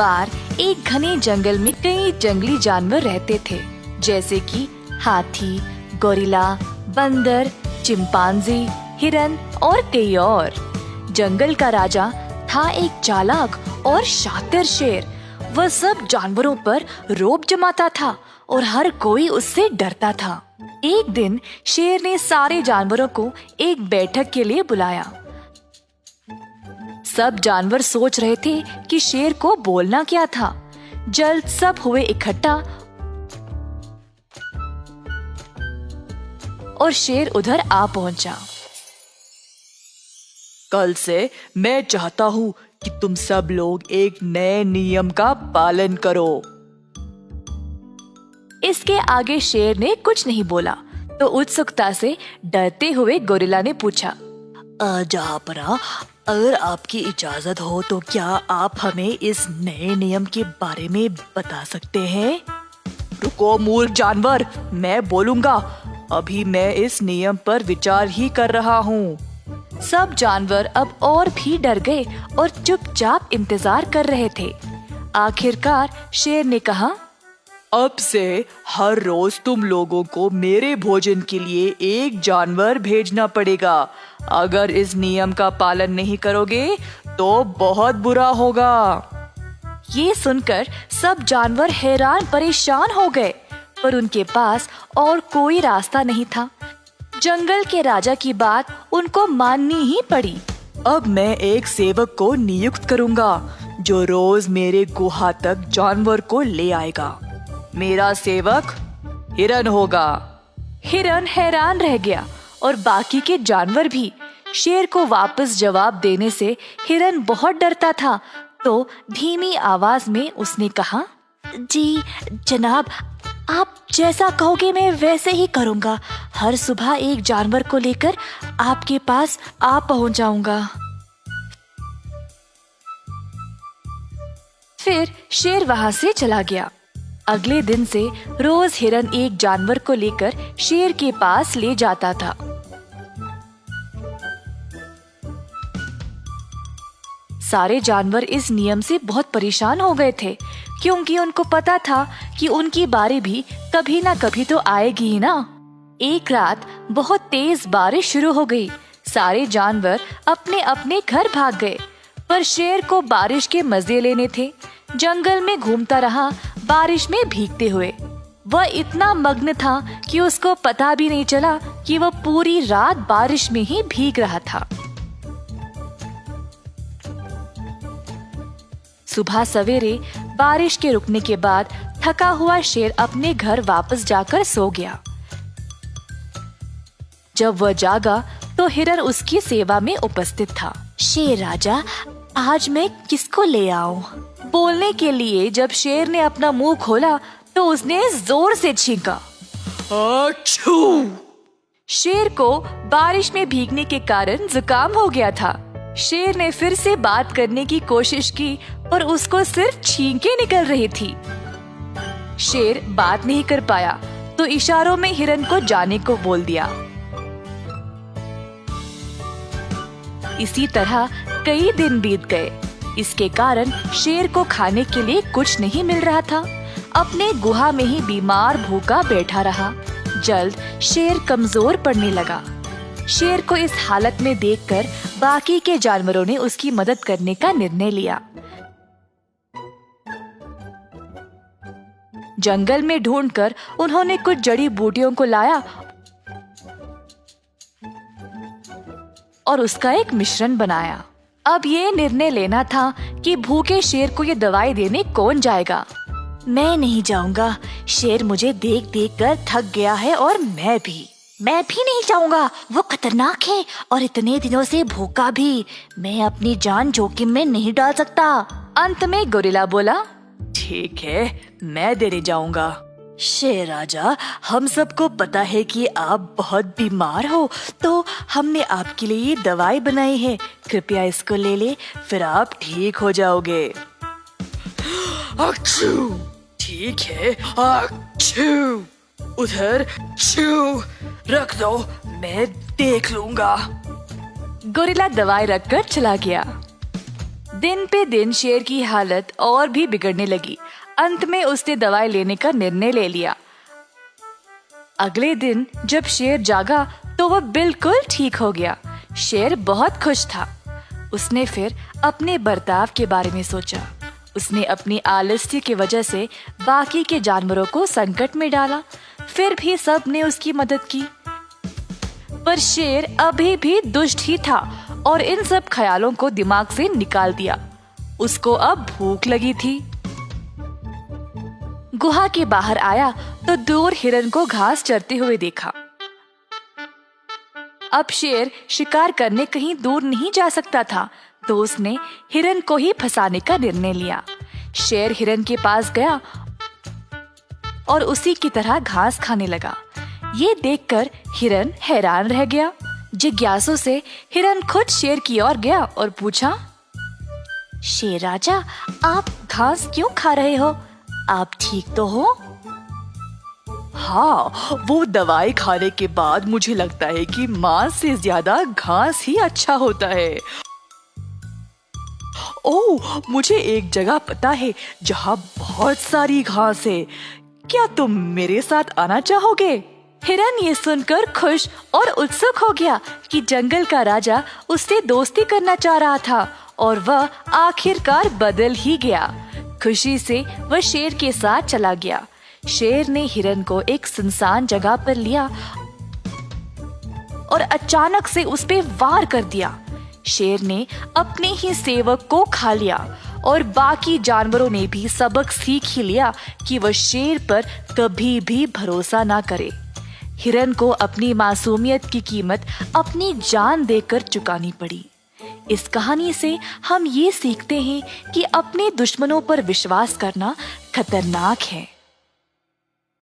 बार एक घने जंगल में कई जंगली जानवर रहते थे, जैसे कि हाथी, गोरिल्ला, बंदर, चिंपांजी, हिरन और कई और। जंगल का राजा था एक चालाक और शातिर शेर। वह सब जानवरों पर रौब जमाता था और हर कोई उससे डरता था। एक दिन शेर ने सारे जानवरों को एक बैठक के लिए बुलाया। सब जानवर सोच रहे थे कि शेर को बोलना क्या था। जल्द सब हुए इकट्ठा और शेर उधर आ पहुंचा। कल से मैं चाहता हूँ कि तुम सब लोग एक नए नियम का पालन करो। इसके आगे शेर ने कुछ नहीं बोला तो उत्सुकता से डरते हुए गोरिल्ला ने पूछा, जहाँपना, अगर आपकी इजाजत हो तो क्या आप हमें इस नए नियम के बारे में बता सकते हैं? रुको मूर्ख जानवर, मैं बोलूंगा। अभी मैं इस नियम पर विचार ही कर रहा हूँ। सब जानवर अब और भी डर गए और चुपचाप इंतजार कर रहे थे। आखिरकार शेर ने कहा, अब से हर रोज तुम लोगों को मेरे भोजन के लिए एक जानवर भेजना पड़ेगा। अगर इस नियम का पालन नहीं करोगे तो बहुत बुरा होगा। ये सुनकर सब जानवर हैरान परेशान हो गए, पर उनके पास और कोई रास्ता नहीं था। जंगल के राजा की बात उनको माननी ही पड़ी। अब मैं एक सेवक को नियुक्त करूंगा जो रोज मेरे गुहा तक जानवर को ले आएगा। मेरा सेवक हिरन होगा। हिरन हैरान रह गया और बाकी के जानवर भी। शेर को वापस जवाब देने से हिरन बहुत डरता था, तो धीमी आवाज में उसने कहा, जी जनाब, आप जैसा कहोगे मैं वैसे ही करूंगा। हर सुबह एक जानवर को लेकर आपके पास आ पहुंच जाऊंगा। फिर शेर वहां से चला गया। अगले दिन से रोज हिरन एक जानवर को लेकर शेर के पास ले जाता था। सारे जानवर इस नियम से बहुत परेशान हो गए थे, क्योंकि उनको पता था कि उनकी बारी भी कभी ना कभी तो आएगी ही ना। एक रात बहुत तेज बारिश शुरू हो गई। सारे जानवर अपने अपने घर भाग गए, पर शेर को बारिश के मजे लेने थे। जंगल में घूमता रहा, बारिश में भीगते हुए। वह इतना मग्न था कि उसको पता भी नहीं चला कि वह पूरी रात बारिश में ही भीग रहा था। सुबह सवेरे बारिश के रुकने के बाद थका हुआ शेर अपने घर वापस जाकर सो गया। जब वह जागा तो हिरन उसकी सेवा में उपस्थित था। शेर राजा, आज मैं किसको ले आऊं? बोलने के लिए जब शेर ने अपना मुंह खोला तो उसने जोर से छींका। achoo! शेर को बारिश में भीगने के कारण जुकाम हो गया था। शेर ने फिर से बात करने की कोशिश की, पर उसको सिर्फ छींकें निकल रही थी। शेर बात नहीं कर पाया तो इशारों में हिरन को जाने को बोल दिया। इसी तरह कई दिन बीत गए। इसके कारण शेर को खाने के लिए कुछ नहीं मिल रहा था। अपने गुहा में ही बीमार भूखा बैठा रहा। जल्द शेर कमजोर पड़ने लगा। शेर को इस हालत में देखकर बाकी के जानवरों ने उसकी मदद करने का निर्णय लिया। जंगल में ढूंढकर उन्होंने कुछ जड़ी बूटियों को लाया और उसका एक मिश्रण बनाया। अब ये निर्णय लेना था कि भूखे शेर को ये दवाई देने कौन जाएगा। मैं नहीं जाऊंगा। शेर मुझे देख देख कर थक गया है और मैं भी नहीं जाऊंगा। वो खतरनाक है और इतने दिनों से भूखा भी। मैं अपनी जान जोखिम में नहीं डाल सकता। अंत में गोरिल्ला बोला, ठीक है, मैं देने जाऊंगा। शेर राजा, हम सबको पता है कि आप बहुत बीमार हो, तो हमने आपके लिए ये दवाई बनाई है। कृपया इसको ले ले, फिर आप ठीक हो जाओगे। achoo! ठीक है, achoo! उधर छू रख दो, मैं देख लूंगा। गोरिल्ला दवाई रखकर चला गया। दिन पे दिन शेर की हालत और भी बिगड़ने लगी। अंत में उसने दवाई लेने का निर्णय ले लिया। अगले दिन जब शेर जागा तो वह बिल्कुल ठीक हो गया। शेर बहुत खुश था। उसने फिर अपने बर्ताव के बारे में सोचा। उसने अपनी आलस्य की वजह से बाकी के जानवरों को संकट में डाला। फिर भी सब ने उसकी मदद की, पर शेर अभी भी दुष्ट ही था और इन सब ख्यालों को दिमाग से निकाल दिया। उसको अब भूख लगी थी। गुहा के बाहर आया तो दूर हिरन को घास चरते हुए देखा। अब शेर शिकार करने कहीं दूर नहीं जा सकता था, तो उसने हिरन को ही फंसाने का निर्णय लिया। शेर हिरन के पास गया और उसी की तरह घास खाने लगा। ये देखकर हिरन हैरान रह गया। जिज्ञासु से हिरन खुद शेर की ओर गया और पूछा, शेर राजा, आप घास क्यों खा रहे हो? आप ठीक तो हो? हाँ, वो दवाई खाने के बाद मुझे लगता है कि मांस से ज्यादा घास ही अच्छा होता है। ओह, मुझे एक जगह पता है जहाँ बहुत सारी घास है। क्या तुम मेरे साथ आना चाहोगे? हिरन ये सुनकर खुश और उत्सुक हो गया कि जंगल का राजा उससे दोस्ती करना चाह रहा था और वह आखिरकार बदल ही गया। खुशी से वह शेर के साथ चला गया। शेर ने हिरन को एक सुनसान जगह पर लिया और अचानक से उस पे वार कर दिया। शेर ने अपने ही सेवक को खा लिया और बाकी जानवरों ने भी सबक सीख ही लिया कि वह शेर पर कभी भी भरोसा ना करे। हिरन को अपनी मासूमियत की कीमत अपनी जान देकर चुकानी पड़ी। इस कहानी से हम ये सीखते हैं कि अपने दुश्मनों पर विश्वास करना खतरनाक है।